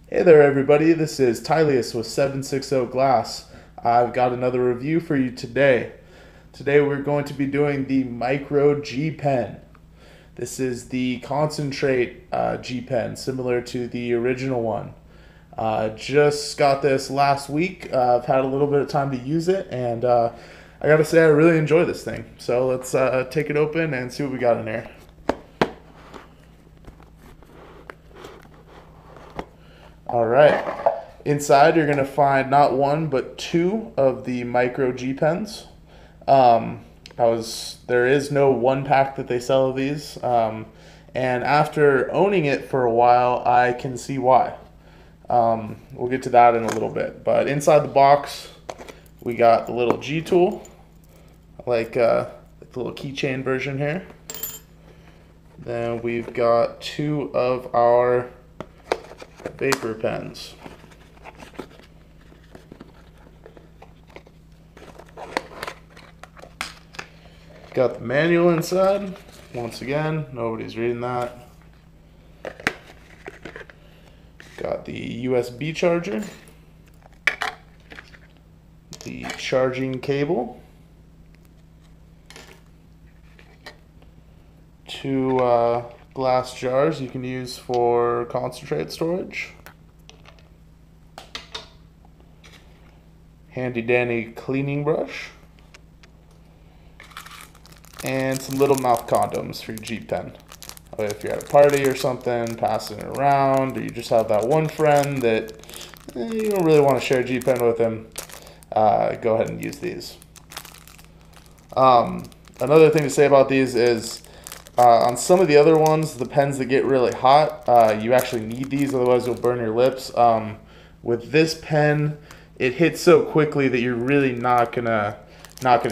Hey there everybody, this is Tylius with 760 Glass. I've got another review for you today. Today we're going to be doing the MicroG pen. This is the concentrate G pen, similar to the original one. Just got this last week. I've had a little bit of time to use it, and I gotta say I really enjoy this thing. So let's take it open and see what we got in there. Alright, inside you're going to find not one but two of the MicroG pens. There is no one pack that they sell of these, and after owning it for a while I can see why. We'll get to that in a little bit, but inside the box we got the little G tool, like the little keychain version here. Then we've got two of our vapor pens. Got the manual inside. Once again, nobody's reading that. Got the USB charger, the charging cable, two glass jars you can use for concentrate storage, handy dandy cleaning brush, and some little mouth condoms for your G pen. If you're at a party or something, passing it around, or you just have that one friend that you don't really want to share a G pen with them, go ahead and use these. Another thing to say about these is on some of the other ones, the pens that get really hot, you actually need these, otherwise you'll burn your lips. With this pen, it hits so quickly that you're really not gonna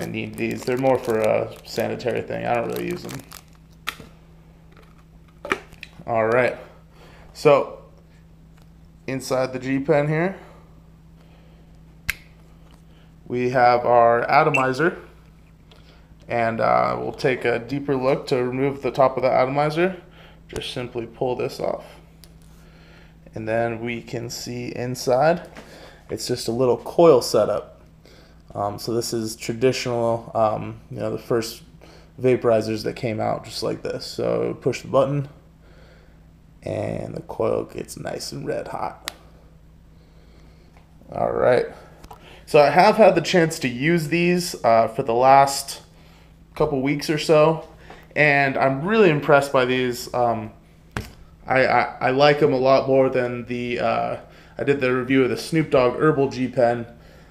need these. They're more for a sanitary thing. I don't really use them. All right, so inside the G pen here, we have our atomizer. And we'll take a deeper look to remove the top of the atomizer. Just simply pull this off. And then we can see inside, it's just a little coil setup. So this is traditional, the first vaporizers that came out just like this. So push the button and the coil gets nice and red hot. All right. So I have had the chance to use these for the last couple weeks or so, and I'm really impressed by these. I like them a lot more than the I did the review of the Snoop Dogg Herbal G pen.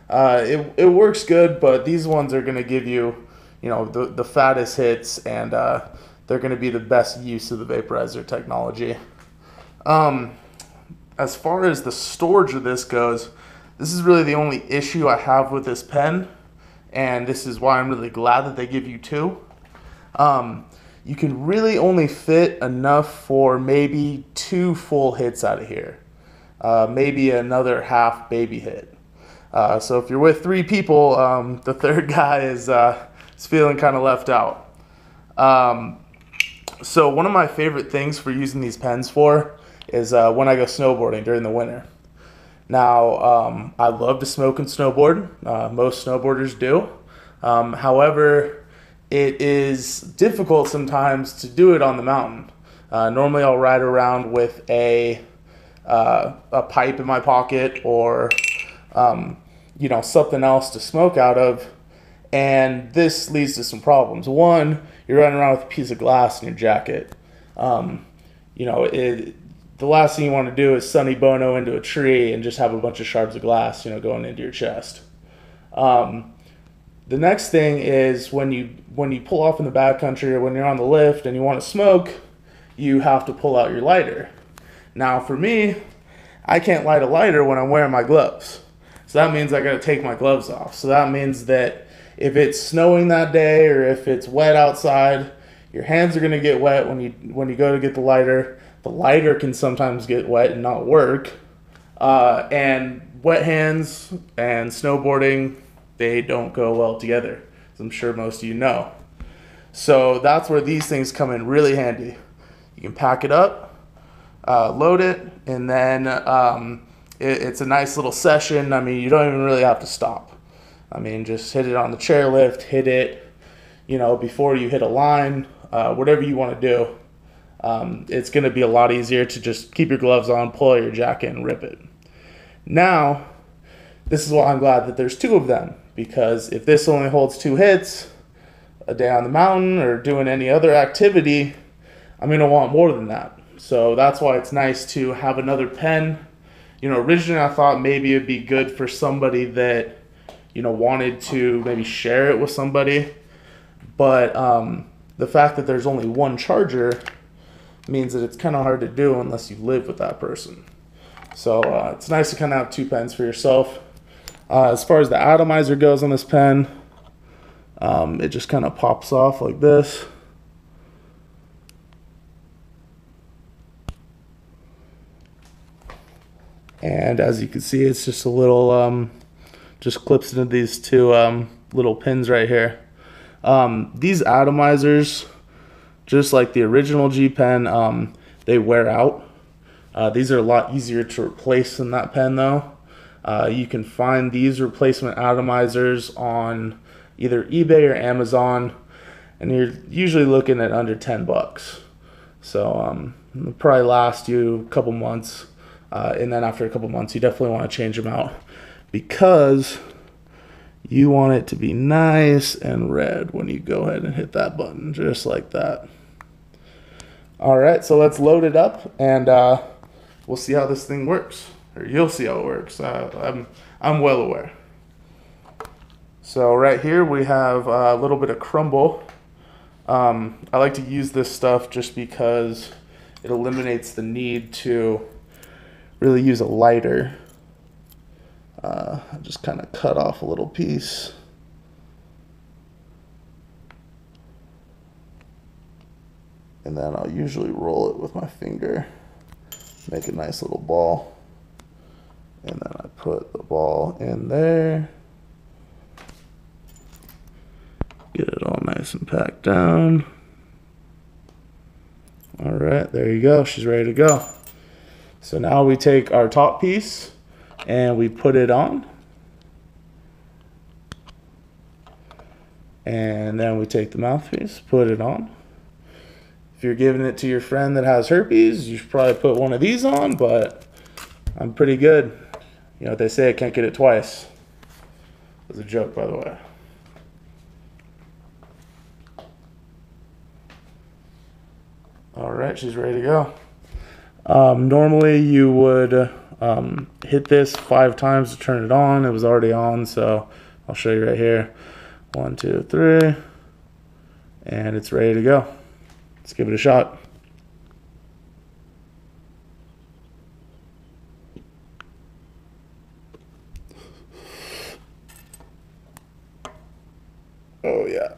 It works good, but these ones are going to give you the fattest hits, and they're going to be the best use of the vaporizer technology. As far as the storage of this goes, this is really the only issue I have with this pen, and this is why I'm really glad that they give you two. You can really only fit enough for maybe 2 full hits out of here. Maybe another half baby hit. So if you're with 3 people, the third guy is feeling kind of left out. So one of my favorite things for using these pens for is when I go snowboarding during the winter. Now, I love to smoke and snowboard. Most snowboarders do. However, it is difficult sometimes to do it on the mountain. Normally, I'll ride around with a pipe in my pocket or something else to smoke out of, and this leads to some problems. One, you're running around with a piece of glass in your jacket. The last thing you want to do is Sonny Bono into a tree and just have a bunch of shards of glass, going into your chest. The next thing is when you pull off in the backcountry or when you're on the lift and you want to smoke, you have to pull out your lighter. Now for me, I can't light a lighter when I'm wearing my gloves. So that means I got to take my gloves off. So that means that if it's snowing that day or if it's wet outside, your hands are going to get wet when you go to get the lighter. The lighter can sometimes get wet and not work. And wet hands and snowboarding, they don't go well together, as I'm sure most of you know. So that's where these things come in really handy. You can pack it up, load it, and then it's a nice little session. I mean, you don't even really have to stop. I mean, just hit it on the chairlift, hit it, you know, before you hit a line, whatever you want to do. It's going to be a lot easier to just keep your gloves on, pull out your jacket, and rip it. Now, this is why I'm glad that there's two of them, because if this only holds 2 hits a day on the mountain or doing any other activity, I'm going to want more than that. So that's why it's nice to have another pen. You know, originally I thought maybe it'd be good for somebody that, you know, wanted to maybe share it with somebody. But the fact that there's only one charger means that it's kind of hard to do unless you live with that person. So it's nice to kind of have 2 pens for yourself. As far as the atomizer goes on this pen, it just kind of pops off like this. And as you can see, it's just a little, just clips into these 2 little pins right here. These atomizers, just like the original G pen, they wear out. These are a lot easier to replace than that pen though. You can find these replacement atomizers on either eBay or Amazon, and you're usually looking at under 10 bucks. So it'll probably last you a couple months. And then after a couple months, you definitely want to change them out, because you want it to be nice and red when you go ahead and hit that button, just like that. All right, so let's load it up, and we'll see how this thing works, or you'll see how it works. I'm well aware. So right here we have a little bit of Crumble. I like to use this stuff just because it eliminates the need to really use a lighter. I just kind of cut off a little piece. And then I'll usually roll it with my finger, make a nice little ball. And then I put the ball in there. Get it all nice and packed down. All right, there you go. She's ready to go. So now we take our top piece and we put it on. And then we take the mouthpiece, put it on. If you're giving it to your friend that has herpes, you should probably put one of these on, but I'm pretty good. You know what they say, I can't get it twice. It was a joke, by the way. All right, she's ready to go. Normally you would hit this 5 times to turn it on. It was already on, so I'll show you right here. 1, 2, 3, and it's ready to go. Let's give it a shot. Oh yeah.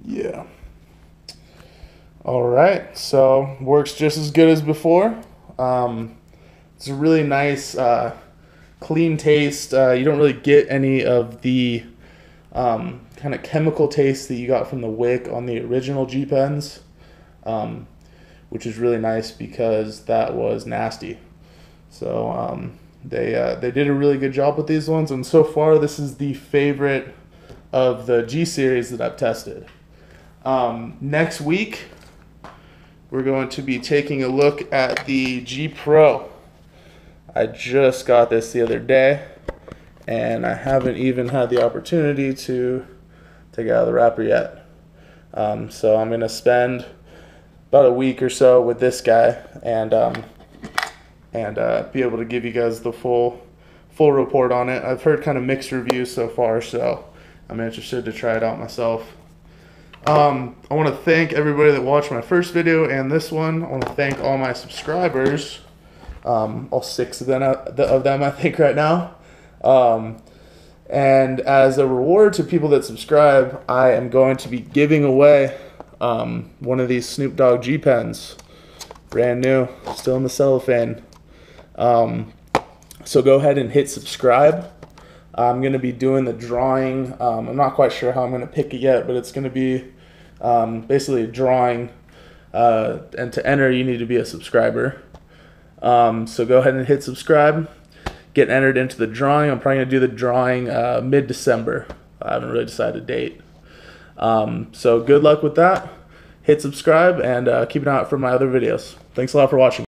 Yeah. All right, so works just as good as before. It's a really nice, clean taste. You don't really get any of the kind of chemical taste that you got from the wick on the original G pens, which is really nice because that was nasty. So they did a really good job with these ones, and so far this is the favorite of the G series that I've tested. Next week we're going to be taking a look at the G Pro. I just got this the other day, and I haven't even had the opportunity to take it out of the wrapper yet. So I'm going to spend about a week or so with this guy, and be able to give you guys the full report on it. I've heard kind of mixed reviews so far, so I'm interested to try it out myself. I want to thank everybody that watched my first video and this one. I want to thank all my subscribers, all 6 of them I think right now. And as a reward to people that subscribe, I am going to be giving away one of these Snoop Dogg G pens, brand new, still in the cellophane. So go ahead and hit subscribe. I'm going to be doing the drawing. I'm not quite sure how I'm going to pick it yet, but it's going to be basically a drawing, and to enter you need to be a subscriber. So go ahead and hit subscribe, get entered into the drawing. I'm probably going to do the drawing mid-December. I haven't really decided a date. So good luck with that. Hit subscribe and keep an eye out for my other videos. Thanks a lot for watching.